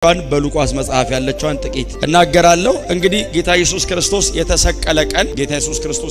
በሉቃስ መጽሐፍ ያለችውን ጥቂት እናገራለሁ። እንግዲህ ጌታ ኢየሱስ ክርስቶስ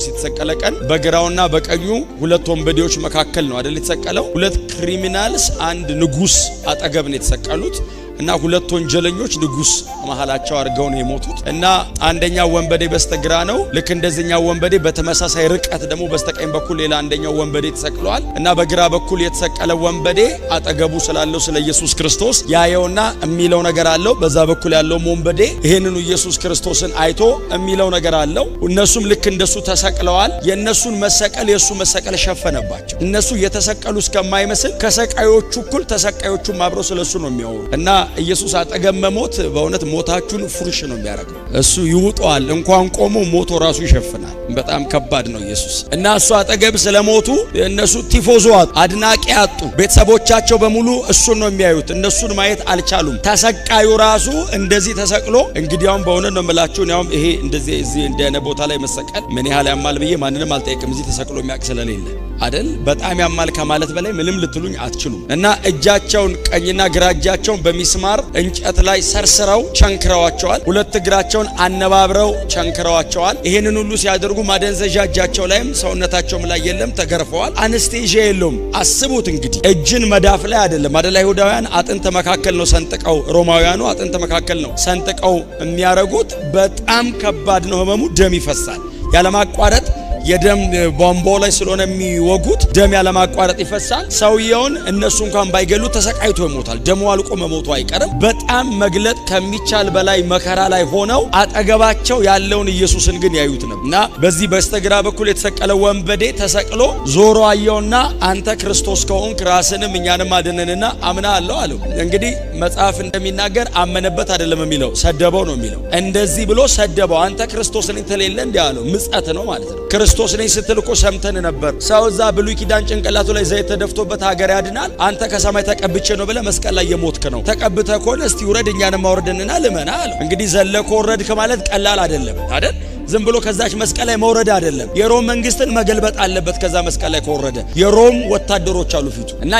የተሰቀለ ቀን በግራውና በቀኙ ሁለት ወንበዴዎች መካከል ነው አይደል የተሰቀለው። ሁለት ክሪሚናልስ አንድ ንጉስ አጠገብ ነው የተሰቀሉት እና ሁለት ወንጀለኞች ንጉስ መሐላቸው አርገው ነው የሞቱት እና አንደኛው ወንበዴ በስተግራ ነው። ልክ እንደዚህኛው ወንበዴ በተመሳሳይ ርቀት ደግሞ በስተቀኝ በኩል ሌላ አንደኛው ወንበዴ ተሰቅሏል እና በግራ በኩል የተሰቀለ ወንበዴ አጠገቡ ስላለው ስለ ኢየሱስ ክርስቶስ ያየውና የሚለው ነገር አለው። በዛ በኩል ያለው ወንበዴ ይሄንኑ ኢየሱስ ክርስቶስን አይቶ የሚለው ነገር አለው። እነሱም ልክ እንደሱ ተሰቅለዋል። የነሱን መሰቀል የሱ መሰቀል ሸፈነባቸው። እነሱ የተሰቀሉ እስከማይመስል ከሰቃዮቹ እኩል ተሰቃዮቹም አብረው ስለሱ ነው የሚያወሩ እና ኢየሱስ አጠገብ መሞት በእውነት ሞታችሁን ፍሩሽ ነው የሚያደርገው። እሱ ይውጣል እንኳን ቆሞ ሞቶ ራሱ ይሸፍናል። በጣም ከባድ ነው ኢየሱስ እና እሱ አጠገብ ስለሞቱ እነሱ ቲፎዞ አድናቂ አጡ። ቤተሰቦቻቸው በሙሉ እሱን ነው የሚያዩት። እነሱን ማየት አልቻሉም። ተሰቃዩ ራሱ እንደዚህ ተሰቅሎ እንግዲያውም በእውነት ነው የምላችሁ ያውም ይሄ እንደዚህ እዚህ እንደነ ቦታ ላይ መሰቀል ምን ያህል ያማል ብዬ ማንንም አልጠይቅም። እዚህ ተሰቅሎ የሚያውቅ ስለሌለ አይደል በጣም ያማል ከማለት በላይ ምንም ልትሉኝ አትችሉም። እና እጃቸውን ቀኝና ግራ እጃቸውን በሚስማር እንጨት ላይ ሰርስረው ቸንክረዋቸዋል። ሁለት እግራቸውን አነባብረው ቸንክረዋቸዋል። ይሄንን ሁሉ ሲያደርጉ ማደንዘዣ እጃቸው ላይም ሰውነታቸውም ላይ የለም፣ ተገርፈዋል። አነስቴዥያ የለውም። አስቡት እንግዲህ እጅን መዳፍ ላይ አይደለም አይደል አይሁዳውያን አጥንት መካከል ነው ሰንጥቀው፣ ሮማውያኑ አጥንት መካከል ነው ሰንጥቀው የሚያረጉት። በጣም ከባድ ነው ህመሙ። ደም ይፈሳል ያለማቋረጥ። የደም ቧንቧ ላይ ስለሆነ የሚወጉት ደም ያለማቋረጥ ይፈሳል። ሰውየውን እነሱ እንኳን ባይገሉ ተሰቃይቶ ይሞታል። ደሙ አልቆ መሞቱ አይቀርም። በጣም መግለጥ ከሚቻል በላይ መከራ ላይ ሆነው አጠገባቸው ያለውን ኢየሱስን ግን ያዩት ነው እና በዚህ በስተግራ በኩል የተሰቀለ ወንበዴ ተሰቅሎ ዞሮ አየውና አንተ ክርስቶስ ከሆንክ ራስንም እኛንም አድነንና አምናለሁ አለው። እንግዲህ መጽሐፍ እንደሚናገር አመነበት አይደለም የሚለው ሰደበው ነው የሚለው። እንደዚህ ብሎ ሰደበው። አንተ ክርስቶስ ነኝ ተለለ እንዲህ አለው። ምጸት ነው ማለት ነው። ክርስቶስ ነኝ ስትል እኮ ሰምተን ነበር። ሰው እዛ ብሉይ ኪዳን ጭንቅላቱ ላይ ዘይት ተደፍቶበት ሀገር ያድናል። አንተ ከሰማይ ተቀብቼ ነው ብለህ መስቀል ላይ የሞትክ ነው። ተቀብተህ ከሆነ እስቲ ውረድ እኛንም አውርደንና ልመና አለው። እንግዲህ ዘለኮ ወረድክ ማለት ቀላል አይደለም አይደል? ዝም ብሎ ከዛች መስቀል ላይ መውረድ አይደለም። የሮም መንግስትን መገልበጥ አለበት። ከዛ መስቀል ላይ ከወረደ የሮም ወታደሮች አሉ ፊቱ እና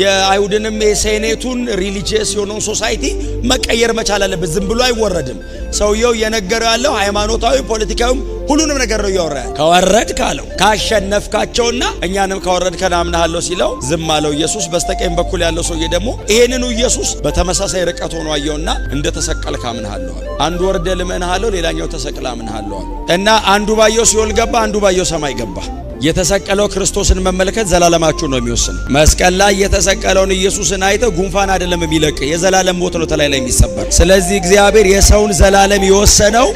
የአይሁድንም የሴኔቱን ሪሊጂየስ የሆነውን ሶሳይቲ መቀየር መቻል አለበት። ዝም ብሎ አይወረድም። ሰውየው የነገረው ያለው ሃይማኖታዊ ፖለቲካዊ ሁሉንም ነገር ነው ያወራል። ከወረድ ካለው ካሸነፍካቸውና እኛንም ከወረድከን አምናለሁ ሲለው ዝም አለው ኢየሱስ። በስተቀኝ በኩል ያለው ሰውዬ ደግሞ ይሄንኑ ኢየሱስ በተመሳሳይ ርቀት ሆኖ አየውና እንደተሰቀልክ አምናለሁ። አንዱ ወርደ ልመናለሁ፣ ሌላኛው ተሰቅላ አምናለሁ እና አንዱ ባየው ሲኦል ገባ፣ አንዱ ባየው ሰማይ ገባ። የተሰቀለው ክርስቶስን መመልከት ዘላለማችሁ ነው የሚወስን። መስቀል ላይ የተሰቀለውን ኢየሱስን አይተ ጉንፋን አይደለም የሚለቅ የዘላለም ሞት ነው ተላይ ላይ የሚሰበር። ስለዚህ እግዚአብሔር የሰውን ዘላለም የወሰነው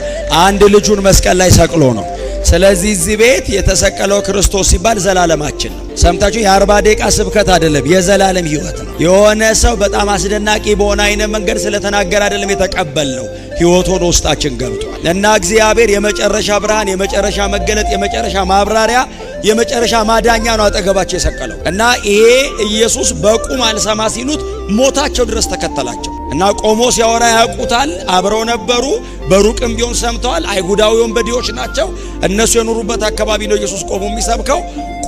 አንድ ልጁን መስቀል ላይ ሰቅሎ ነው። ስለዚህ እዚህ ቤት የተሰቀለው ክርስቶስ ሲባል ዘላለማችን ነው። ሰምታችሁ የ40 ደቂቃ ስብከት አይደለም፣ የዘላለም ህይወት ነው። የሆነ ሰው በጣም አስደናቂ በሆነ አይነት መንገድ ስለተናገረ አይደለም የተቀበልነው፣ ህይወት ሆኖ ውስጣችን ገብቷል እና እግዚአብሔር የመጨረሻ ብርሃን፣ የመጨረሻ መገለጥ፣ የመጨረሻ ማብራሪያ፣ የመጨረሻ ማዳኛ ነው አጠገባቸው የሰቀለው እና ይሄ ኢየሱስ በቁም አልሰማ ሲሉት ሞታቸው ድረስ ተከተላቸው እና ቆሞ ሲያወራ ያውቁታል። አብረው ነበሩ፣ በሩቅም ቢሆን ሰምተዋል። አይሁዳዊ ወንበዴዎች ናቸው። እነሱ የኖሩበት አካባቢ ነው ኢየሱስ ቆሞ የሚሰብከው።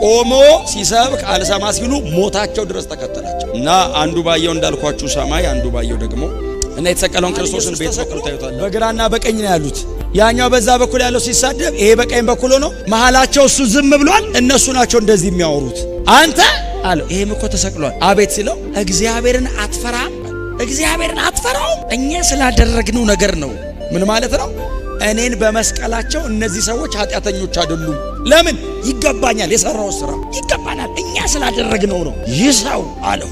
ቆሞ ሲሰብክ አልሰማ ሲሉ ሞታቸው ድረስ ተከተላቸው እና አንዱ ባየው እንዳልኳችሁ ሰማይ፣ አንዱ ባየው ደግሞ እና የተሰቀለውን ክርስቶስን ቤት ሰቅለው ታዩታል። በግራና በቀኝ ነው ያሉት። ያኛው በዛ በኩል ያለው ሲሳደብ፣ ይሄ በቀኝ በኩል ሆኖ መሐላቸው እሱ ዝም ብሏል። እነሱ ናቸው እንደዚህ የሚያወሩት። አንተ አለው ይሄም እኮ ተሰቅሏል። አቤት ሲለው እግዚአብሔርን አትፈራም? እግዚአብሔርን አትፈራውም? እኛ ስላደረግነው ነገር ነው። ምን ማለት ነው? እኔን በመስቀላቸው እነዚህ ሰዎች ኃጢአተኞች አይደሉም። ለምን? ይገባኛል፣ የሰራው ስራ ይገባናል። እኛ ስላደረግነው ነው። ይህ ሰው አለው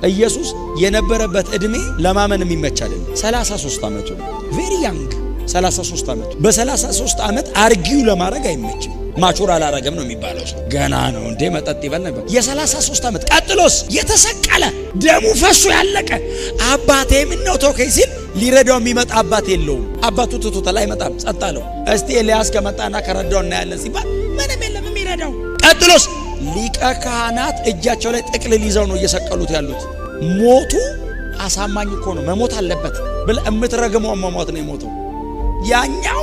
ኢየሱስ የነበረበት እድሜ ለማመን የሚመች አይደለም። 33 ዓመቱ ነው። ቬሪ ያንግ 33 ዓመቱ። በ33 ዓመት አርጊው ለማድረግ አይመችም። ማቹር አላረገም ነው የሚባለው። ገና ነው እንዴ መጠጥ ይበል ነበር። የ33 ዓመት ቀጥሎስ የተሰቀለ ደሙ ፈሶ ያለቀ አባቴ ምን ነው ተወከይ ሲል ሊረዳው የሚመጣ አባት የለውም። አባቱ ትቶታል፣ አይመጣም፣ ጸጥ አለው። እስቲ ኤልያስ ከመጣና ከረዳው እናያለን ሲባል ምንም የለም የሚረዳው። ቀጥሎስ ሊቀ ካህናት እጃቸው ላይ ጥቅልል ይዘው ነው እየሰቀሉት ያሉት። ሞቱ አሳማኝ እኮ ነው፣ መሞት አለበት ብለህ እምትረግመው መሞት ነው የሞተው። ያኛው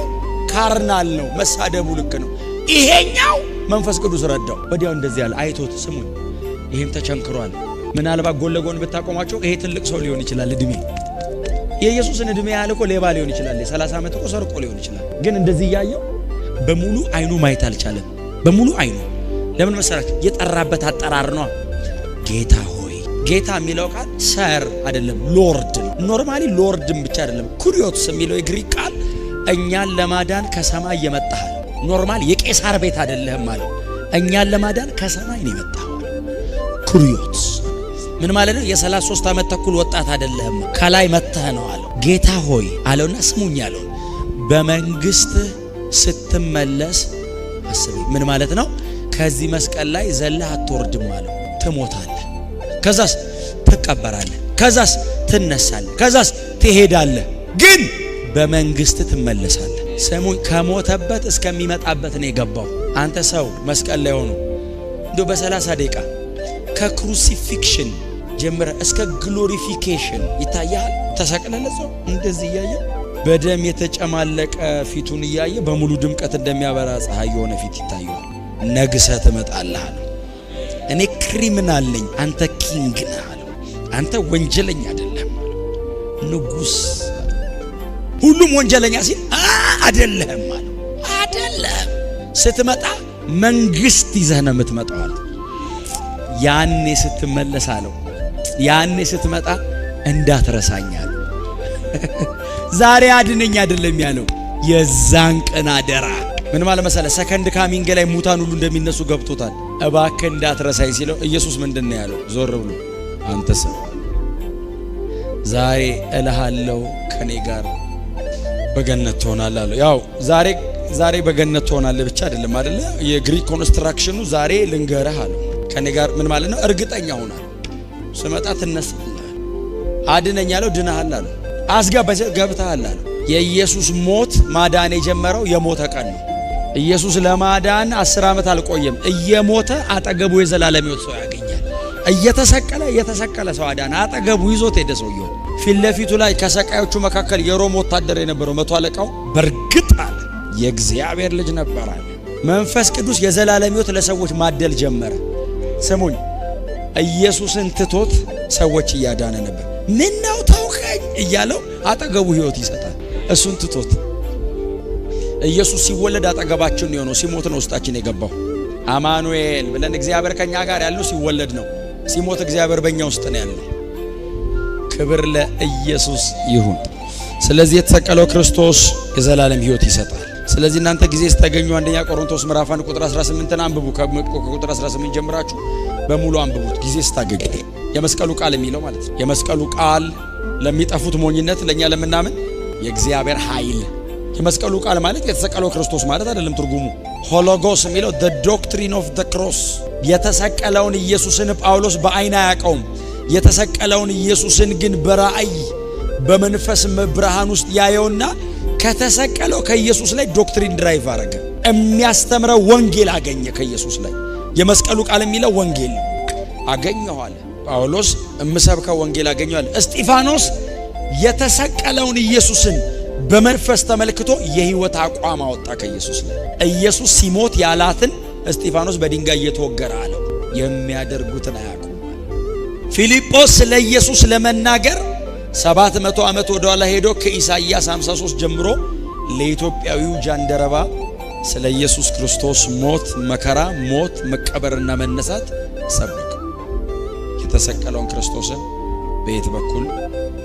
ካርናል ነው፣ መሳደቡ ልክ ነው። ይሄኛው መንፈስ ቅዱስ ረዳው። ወዲያው እንደዚህ ያለ አይቶት ስሙኝ፣ ይሄም ተቸንክሯል ምናልባት ጎን ለጎን ብታቆማቸው ይሄ ትልቅ ሰው ሊሆን ይችላል እድሜ የኢየሱስን እድሜ ያለ እኮ ሌባ ሊሆን ይችላል 30 ዓመት እኮ ሰርቆ ሊሆን ይችላል ግን እንደዚህ ያየው በሙሉ አይኑ ማየት አልቻለም በሙሉ አይኑ ለምን መሰራችሁ የጠራበት አጠራር ነው ጌታ ሆይ ጌታ የሚለው ቃል ሰር አይደለም ሎርድ ነው ኖርማሊ ሎርድም ብቻ አይደለም ኩሪዮስ የሚለው የግሪክ ቃል እኛን ለማዳን ከሰማይ የመጣህ ኖርማሊ የቄሳር ቤት አይደለም ማለት እኛን ለማዳን ከሰማይ ነው የመጣው ኩሪዮስ ምን ማለት ነው የ33 ዓመት ተኩል ወጣት አይደለም ከላይ መተህ ነው አለው ጌታ ሆይ አለውና ስሙኝ አለው በመንግስት ስትመለስ አስቢ ምን ማለት ነው ከዚህ መስቀል ላይ ዘለህ አትወርድም አለው ትሞታለህ ከዛስ ትቀበራለህ ከዛስ ትነሳለህ ከዛስ ትሄዳለህ ግን በመንግስት ትመለሳለህ ስሙኝ ከሞተበት እስከሚመጣበት ነው የገባው አንተ ሰው መስቀል ላይ ሆኖ እንዶ በ30 ደቂቃ ከክሩሲፊክሽን ጀምረ እስከ ግሎሪፊኬሽን ይታያል ተሰቅለለሰው እንደዚህ ያየ በደም የተጨማለቀ ፊቱን ያየ በሙሉ ድምቀት እንደሚያበራ ፀሐይ የሆነ ፊት ይታያል ነግሰህ ትመጣለህ እኔ ክሪሚናል ነኝ አንተ ኪንግ ነህ አንተ ወንጀለኛ አይደለም ንጉስ ሁሉም ወንጀለኛ ሲል አይደለም አይደለም ስትመጣ መንግስት ይዘህ ነው የምትመጣው ያኔ ስትመለስ አለው ያኔ ስትመጣ እንዳትረሳኛል ዛሬ አድነኝ አይደለም ያለው የዛን ቀን አደራ ምን ማለት መሰለህ ሰከንድ ካሚንግ ላይ ሙታን ሁሉ እንደሚነሱ ገብቶታል እባክህ እንዳትረሳኝ ሲለው ኢየሱስ ምንድነው ያለው ዞር ብሎ አንተ ሰው ዛሬ እልሃለሁ ከኔ ጋር በገነት ትሆናለህ አለው ያው ዛሬ በገነት ትሆናለህ ብቻ አይደለም አይደለ የግሪክ ኮንስትራክሽኑ ዛሬ ልንገርህ አለው ከኔ ጋር ምን ማለት ነው እርግጠኛ ሆናል ስመጣ ትነሳለህ አድነኝ ያለው ድነሃል አለው አስገባህ ገብተሃል አለው የኢየሱስ ሞት ማዳን የጀመረው የሞተ ቀን ነው ኢየሱስ ለማዳን 10 ዓመት አልቆየም እየሞተ አጠገቡ የዘላለም ሕይወት ሰው ያገኛል እየተሰቀለ ሰው አዳን አጠገቡ ይዞት ሄደ ሰውየው ፊት ለፊቱ ላይ ከሰቃዮቹ መካከል የሮም ወታደር የነበረው መቶ አለቃው በርግጥ አለ የእግዚአብሔር ልጅ ነበር አለ መንፈስ ቅዱስ የዘላለም ሕይወት ለሰዎች ማደል ጀመረ ስሙኝ ኢየሱስን ትቶት ሰዎች ያዳነ ነበር ምን ነው ታውከኝ እያለው አጠገቡ ሕይወት ይሰጣል እሱን ትቶት ኢየሱስ ሲወለድ አጠገባችን ነው ሲሞት ነው ውስጣችን የገባው አማኑኤል ብለን እግዚአብሔር ከኛ ጋር ያለው ሲወለድ ነው ሲሞት እግዚአብሔር በእኛ ውስጥ ነው ያለው ክብር ለኢየሱስ ይሁን ስለዚህ የተሰቀለው ክርስቶስ የዘላለም ሕይወት ይሰጣል ስለዚህ እናንተ ጊዜ ስታገኙ አንደኛ ቆሮንቶስ ምዕራፍ 1 ቁጥር 18 አንብቡ ከቁጥር 18 ጀምራችሁ በሙሉ አንብቡት ጊዜ ስታገኙ የመስቀሉ ቃል የሚለው ማለት ነው የመስቀሉ ቃል ለሚጠፉት ሞኝነት ለኛ ለምናምን የእግዚአብሔር ኃይል የመስቀሉ ቃል ማለት የተሰቀለው ክርስቶስ ማለት አይደለም ትርጉሙ ሆሎጎስ የሚለው the doctrine of the cross የተሰቀለውን ኢየሱስን ጳውሎስ በአይን አያውቀውም የተሰቀለውን ኢየሱስን ግን በራእይ በመንፈስ ብርሃን ውስጥ ያየውና ከተሰቀለው ከኢየሱስ ላይ ዶክትሪን ድራይቭ አረገ የሚያስተምረው ወንጌል አገኘ ከኢየሱስ ላይ የመስቀሉ ቃል የሚለው ወንጌል አገኘዋል ጳውሎስ እምሰብከው ወንጌል አገኘዋል እስጢፋኖስ የተሰቀለውን ኢየሱስን በመንፈስ ተመልክቶ የህይወት አቋም አወጣ ከኢየሱስ ላይ ኢየሱስ ሲሞት ያላትን እስጢፋኖስ በድንጋይ እየተወገረ አለው የሚያደርጉትን አያውቁም ፊልጶስ ለኢየሱስ ለመናገር 700 ዓመት ወደኋላ ሄዶ ከኢሳይያስ 53 ጀምሮ ለኢትዮጵያዊው ጃንደረባ ስለ ኢየሱስ ክርስቶስ ሞት መከራ ሞት መቀበርና መነሳት ሰበከ የተሰቀለውን ክርስቶስን በየት በኩል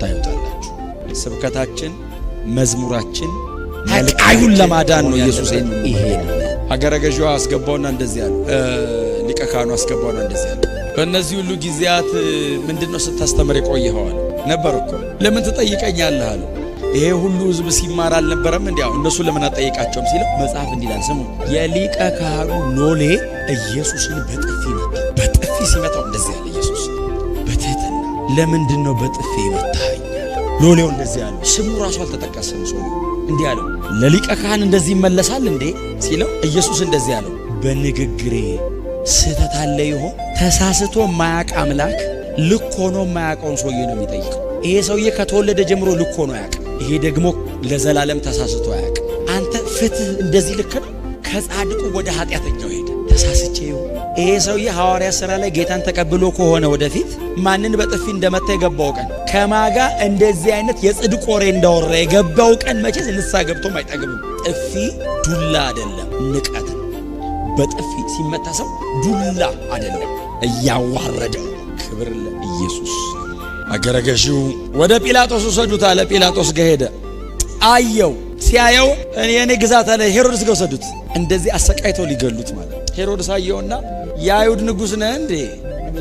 ታዩታላችሁ ስብከታችን መዝሙራችን ተቃዩን ለማዳን ነው ኢየሱስ ይሄ ነው ሀገረ ገዢው አስገባውና እንደዚህ ያለ ሊቀ ካህኑ አስገባውና እንደዚህ ያለ በእነዚህ ሁሉ ጊዜያት ምንድነው ስታስተምር የቆየኸው ነበርኩ ለምን ትጠይቀኛለህ አለ ይሄ ሁሉ ህዝብ ሲማር አልነበረም እንዴው እነሱ ለምን አጠይቃቸውም ሲለው መጽሐፍ እንዲላል ስሙ የሊቀ ካህኑ ሎሌ ኢየሱስን በጥፊ ሲመታው እንደዚህ ያለ ኢየሱስ በትህትና ለምንድነው በጥፊ ይመታኝ ሎሌው እንደዚህ ያለ ስሙ ራሱ አልተጠቀሰም ሰው እንዲህ ያለው ለሊቀ ካህን እንደዚህ ይመለሳል እንዴ ሲለው ኢየሱስ እንደዚህ ያለው በንግግሬ ስህተት አለ ይሆን ተሳስቶ ማያቅ አምላክ ልክ ሆኖ ማያቀውን ሰውዬ ነው የሚጠይቀው ይሄ ሰውዬ ከተወለደ ጀምሮ ልክ ሆኖ ያቅ ይሄ ደግሞ ለዘላለም ተሳስቶ ያቅ አንተ ፍትህ እንደዚህ ልክ ነው ከጻድቁ ወደ ኃጢያተኛው ሄደ ተሳስቼው ይሄ ሰውዬ ሐዋርያ ሥራ ላይ ጌታን ተቀብሎ ከሆነ ወደፊት ማንን በጥፊ እንደመታ የገባው ቀን ከማጋ እንደዚህ አይነት የጽድቅ ወሬ እንዳወራ የገባው ቀን መቼስ ንስሐ ገብቶም አይጠግብም። ጥፊ ዱላ አይደለም፣ ንቀት ነው። በጥፊ ሲመታ ሰው ዱላ አይደለም፣ እያዋረደው። ክብር ለኢየሱስ። አገረገዢው ወደ ጲላጦስ ወሰዱት አለ። ጲላጦስ ጋር ሄደ፣ አየው። ሲያየው እኔ ግዛት አለ። ሄሮድስ ጋር ወሰዱት። እንደዚህ አሰቃይተው ሊገሉት ማለት። ሄሮድስ አየውና የአይሁድ ንጉሥ ነህ እንዴ?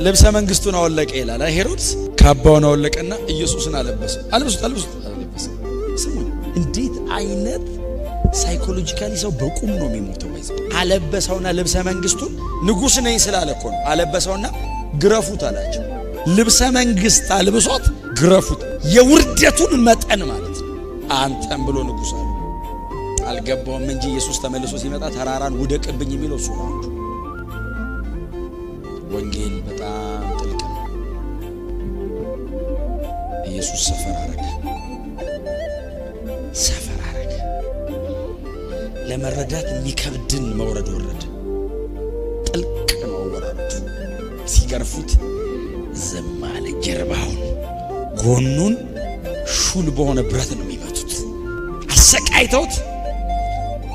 ልብሰ መንግስቱን አወለቀ ይላል። ሄሮድስ ካባውን አወለቀና ኢየሱስን አለበሰው። አለበሱት። ስሙ፣ እንዴት አይነት ሳይኮሎጂካሊ ሰው በቁም ነው የሚሞተው። አለበሰውና ልብሰ መንግስቱን ንጉሥ ነኝ ስላለ እኮ ነው። አለበሰውና ግረፉት አላቸው። ልብሰ መንግስት አልብሶት ግረፉት። የውርደቱን መጠን ማለት ነው። አንተም ብሎ ንጉሥ አለ። አልገባውም እንጂ ኢየሱስ ተመልሶ ሲመጣ ተራራን ውደቅብኝ የሚለው እሱ ነው። ወንጌል በጣም ጥልቅ ነው። ኢየሱስ ሰፈር አረገ። ለመረዳት የሚከብድን መውረድ ወረደ። ጥልቅ ነው ወራቱ። ሲገርፉት ዝም አለ። ጀርባውን ጎኑን ሹል በሆነ ብረት ነው የሚመቱት። አሰቃይተውት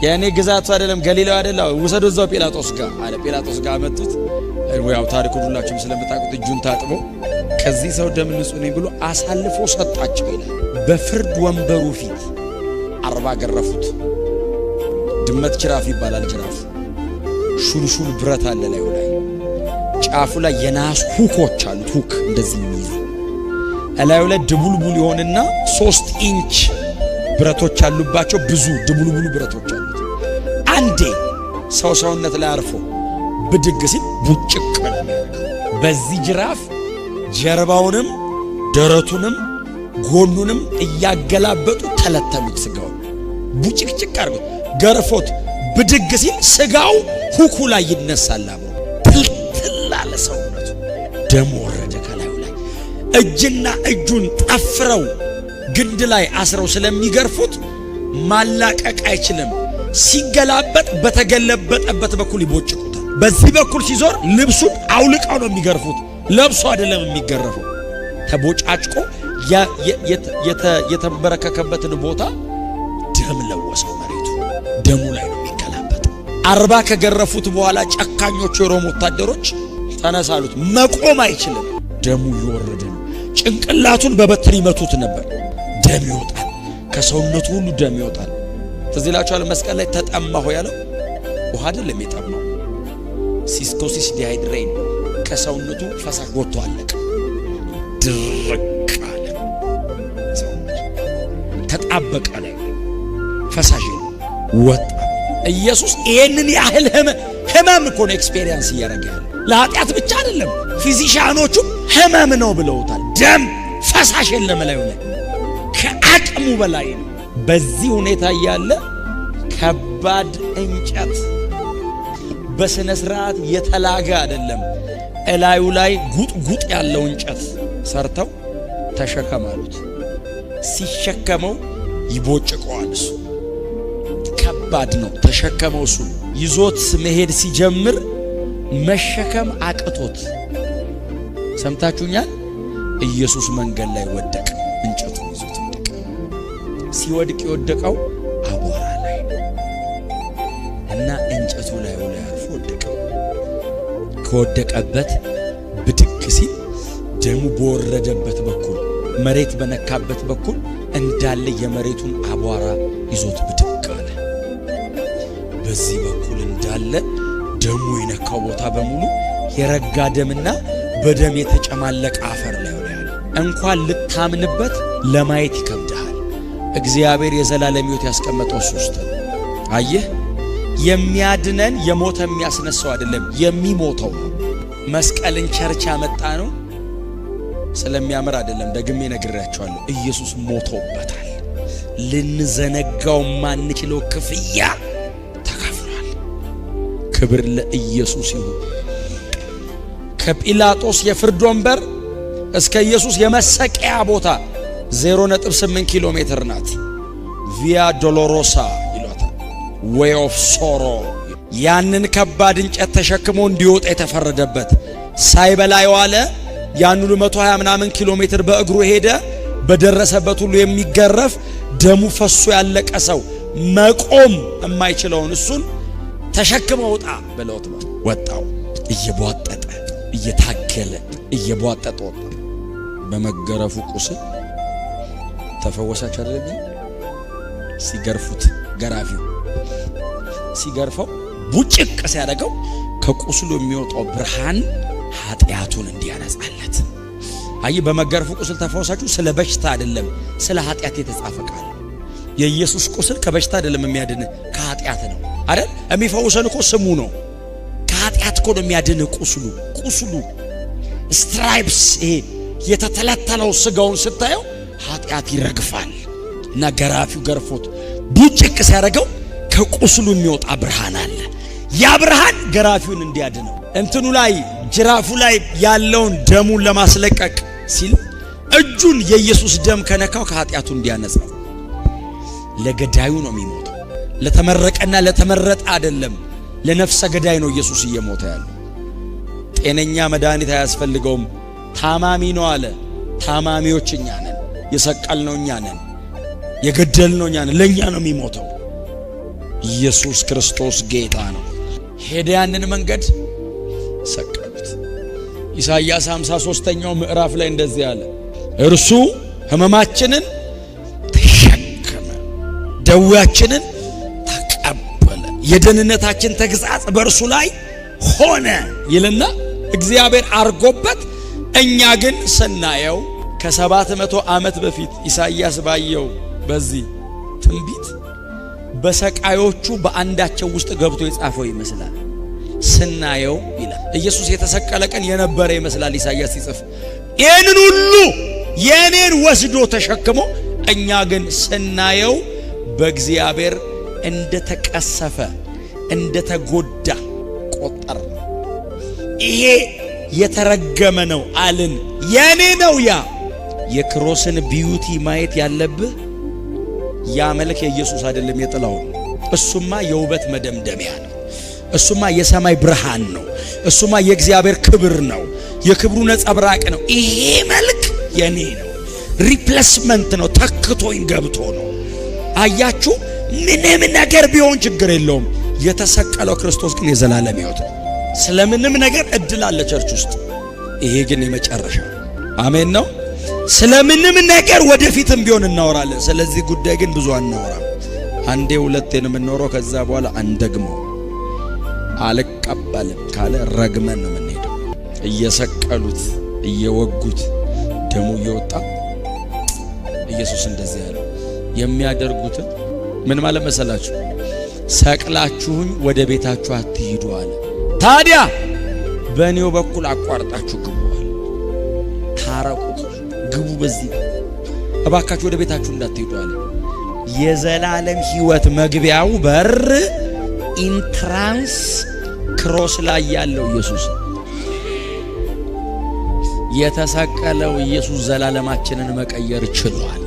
የኔ ግዛቱ አይደለም ገሊላው አይደለም ውሰዱ እዛው ጲላጦስ ጋር አለ። ጲላጦስ ጋር መጡት። ያው ታሪኩን ሁላችሁም ስለምታውቁት እጁን ታጥቦ ከዚህ ሰው ደም ንጹህ ነኝ ብሎ አሳልፎ ሰጣቸው ይላል። በፍርድ ወንበሩ ፊት 40 ገረፉት። ድመት ጅራፍ ይባላል። ጅራፍ ሹልሹል ብረት አለ ላዩ ላይ። ጫፉ ላይ የናስ ሁኮች አሉት። ሁክ እንደዚህ የሚይዙ ላዩ ላይ ድቡልቡል ይሆንና 3 ኢንች ብረቶች አሉባቸው። ብዙ ድቡልቡል ብረቶች አሉት። አንዴ ሰውነት ላይ አርፎ ብድግ ሲል ቡጭቅ ነው። በዚህ ጅራፍ ጀርባውንም ደረቱንም ጎኑንም እያገላበጡ ተለተሉት። ስጋው ቡጭቅጭቅ አርገው ገርፎት ብድግ ሲል ስጋው ሁኩ ላይ ይነሳል። አብሮ ትልትል አለ ሰውነቱ። ደም ወረደ ከላዩ ላይ። እጅና እጁን ጠፍረው ግንድ ላይ አስረው ስለሚገርፉት ማላቀቅ አይችልም። ሲገላበጥ በተገለበጠበት በኩል ይቦጭቁታል። በዚህ በኩል ሲዞር ልብሱን አውልቀው ነው የሚገርፉት። ለብሶ አይደለም የሚገረፈው። ተቦጫጭቆ የተበረከከበትን ቦታ ደም ለወሰው። መሬቱ ደሙ ላይ ነው የሚገላበጥ። 40 ከገረፉት በኋላ ጨካኞቹ የሮም ወታደሮች ተነሳሉት። መቆም አይችልም። ደሙ ይወረደ ነው። ጭንቅላቱን በበትር ይመቱት ነበር። ደም ይወጣል። ከሰውነቱ ሁሉ ደም ይወጣል። ትዝ ይላችኋል መስቀል ላይ ተጠማሁ ያለው ውሃ አይደለም የጠማው፣ ሲስኮሲስ ዲሃይድሬት ከሰውነቱ ፈሳሽ ወጥቶ አለቀ። ድርቅ አለ ሰውነቱ፣ ተጣበቀ ላይ ፈሳሽ ወጣ። ኢየሱስ ይሄንን ያህል ህመም እኮ ነው ኤክስፔሪየንስ እያደረገ ያለ። ለኃጢአት ብቻ አይደለም፣ ፊዚሻኖቹ ህመም ነው ብለውታል። ደም ፈሳሽ የለም ላይ ሆነ፣ ከአቅሙ በላይ ነው። በዚህ ሁኔታ ያለ ከባድ እንጨት በስነ ስርዓት የተላገ አይደለም፣ እላዩ ላይ ጉጥ ያለው እንጨት ሰርተው ተሸከማሉት። ሲሸከመው ይቦጭቀዋል። እሱ ከባድ ነው። ተሸከመው። እሱ ይዞት መሄድ ሲጀምር መሸከም አቅቶት፣ ሰምታችሁኛል። ኢየሱስ መንገድ ላይ ወደቀ። እንጨቱን ይዞት ወደቀ። ሲወድቅ የወደቀው አቧራ ላይ እና እንጨቱ ላይ አርፎ ወደቀ። ከወደቀበት ብድግ ሲል ደሙ በወረደበት በኩል መሬት በነካበት በኩል እንዳለ የመሬቱን አቧራ ይዞት ብድግ አለ። በዚህ በኩል እንዳለ ደሙ የነካው ቦታ በሙሉ የረጋ ደምና በደም የተጨማለቀ አፈር ላይ ሆነ። እንኳን ልታምንበት ለማየት ይከብዳል። እግዚአብሔር የዘላለም ሕይወት ያስቀመጠው ሶስት ነው። አየህ፣ የሚያድነን የሞተ የሚያስነሳው አይደለም፣ የሚሞተው ነው። መስቀልን ቸርች ያመጣ ነው ስለሚያምር አይደለም። ደግሜ ነግሬያቸዋለሁ። ኢየሱስ ሞቶበታል። ልንዘነጋው ማንችለው ክፍያ ተከፍሏል። ክብር ለኢየሱስ ይሁን። ከጲላጦስ የፍርድ ወንበር እስከ ኢየሱስ የመሰቂያ ቦታ 0.8 ኪሎ ሜትር ናት። ቪያ ዶሎሮሳ ይሏታል። ዌይ ኦፍ ሶሮ ያንን ከባድ እንጨት ተሸክሞ እንዲወጣ የተፈረደበት ሳይበላ የዋለ ያን ሁሉ 120 ምናምን ኪሎ ሜትር በእግሩ ሄደ። በደረሰበት ሁሉ የሚገረፍ ደሙ ፈሶ ያለቀ ሰው መቆም የማይችለውን እሱን ተሸክሞ ወጣ ብለውት ወጣው። እየቧጠጠ እየታገለ እየቧጠጠ ወጣ። በመገረፉ ቁስል ተፈወሰች አይደለም? ሲገርፉት ገራፊው ሲገርፈው ቡጭቅ ሲያደርገው ከቁስሉ የሚወጣው ብርሃን ኃጢያቱን እንዲያነጻለት። አይ በመገረፉ ቁስል ተፈወሳችሁ ስለ በሽታ አይደለም፣ ስለ ኃጢያት የተጻፈ ቃል። የኢየሱስ ቁስል ከበሽታ አይደለም የሚያድን ከኃጢያት ነው አይደል? የሚፈውሰን እኮ ስሙ ነው። ከኃጢያት እኮ ነው የሚያድን ቁስሉ ስትራይፕስ። ይሄ የተተለተለው ስጋውን ስታየው ኃጢያት ይረግፋል። እና ገራፊው ገርፎት ቡጭቅ ሲያደርገው ከቁስሉ የሚወጣ ብርሃን አለ። ያ ብርሃን ገራፊውን እንዲያድነው እንትኑ ላይ ጅራፉ ላይ ያለውን ደሙን ለማስለቀቅ ሲል እጁን የኢየሱስ ደም ከነካው ከኃጢያቱ እንዲያነጻው። ለገዳዩ ነው የሚሞተው፣ ለተመረቀና ለተመረጠ አይደለም። ለነፍሰ ገዳይ ነው ኢየሱስ እየሞተ ያለው። ጤነኛ መድኃኒት አያስፈልገውም። ታማሚ ነው አለ። ታማሚዎች እኛ ነን፣ የሰቀልነው እኛ ነን፣ የገደልነው እኛ ነን። ለኛ ነው የሚሞተው። ኢየሱስ ክርስቶስ ጌታ ነው። ሄደ ያንን መንገድ ሰቀሉት። ኢሳይያስ 53ኛው ምዕራፍ ላይ እንደዚህ አለ፣ እርሱ ሕመማችንን ተሸከመ፣ ደዌያችንን ተቀበለ፣ የደህንነታችን ተግሣጽ በእርሱ ላይ ሆነ ይልና እግዚአብሔር አርጎበት። እኛ ግን ስናየው ከ700 ዓመት በፊት ኢሳይያስ ባየው በዚህ ትንቢት በሰቃዮቹ በአንዳቸው ውስጥ ገብቶ የጻፈው ይመስላል። ስናየው ይላል ኢየሱስ የተሰቀለ ቀን የነበረ ይመስላል ኢሳይያስ ሲጽፍ። ይህንን ሁሉ የኔን ወስዶ ተሸክሞ እኛ ግን ስናየው በእግዚአብሔር እንደተቀሰፈ እንደተጎዳ ቆጠር። ይሄ የተረገመ ነው አልን። የኔ ነው ያ የክሮስን ቢዩቲ ማየት ያለብህ ያ መልክ የኢየሱስ አይደለም የጥላው። እሱማ የውበት መደምደሚያ ነው። እሱማ የሰማይ ብርሃን ነው። እሱማ የእግዚአብሔር ክብር ነው። የክብሩ ነጸብራቅ ነው። ይሄ መልክ የኔ ነው። ሪፕሌስመንት ነው። ተክቶኝ ገብቶ ነው። አያችሁ፣ ምንም ነገር ቢሆን ችግር የለውም። የተሰቀለው ክርስቶስ ግን የዘላለም ሕይወት ነው። ስለምንም ነገር እድል አለ ቸርች ውስጥ። ይሄ ግን የመጨረሻ አሜን ነው። ስለምንም ነገር ወደፊትም ቢሆን እናወራለን። ስለዚህ ጉዳይ ግን ብዙ አናወራም። አንዴ ሁለቴ ነው የምንኖረው። ከዛ በኋላ አንደግመው። አልቀበልም ካለ ረግመን ነው የምንሄደው። እየሰቀሉት እየወጉት ደሙ እየወጣ ኢየሱስ እንደዚህ ያለው የሚያደርጉትን ምን ማለት መሰላችሁ? ሰቅላችሁኝ ወደ ቤታችሁ አትሂዱ አለ። ታዲያ በእኔው በኩል አቋርጣችሁ ግቡ አለ። ታረቁ፣ ግቡ፣ በዚህ እባካችሁ ወደ ቤታችሁ እንዳትሄዱ አለ። የዘላለም ሕይወት መግቢያው በር ኢንትራንስ ክሮስ ላይ ያለው ኢየሱስ፣ የተሰቀለው ኢየሱስ ዘላለማችንን መቀየር ችሏል።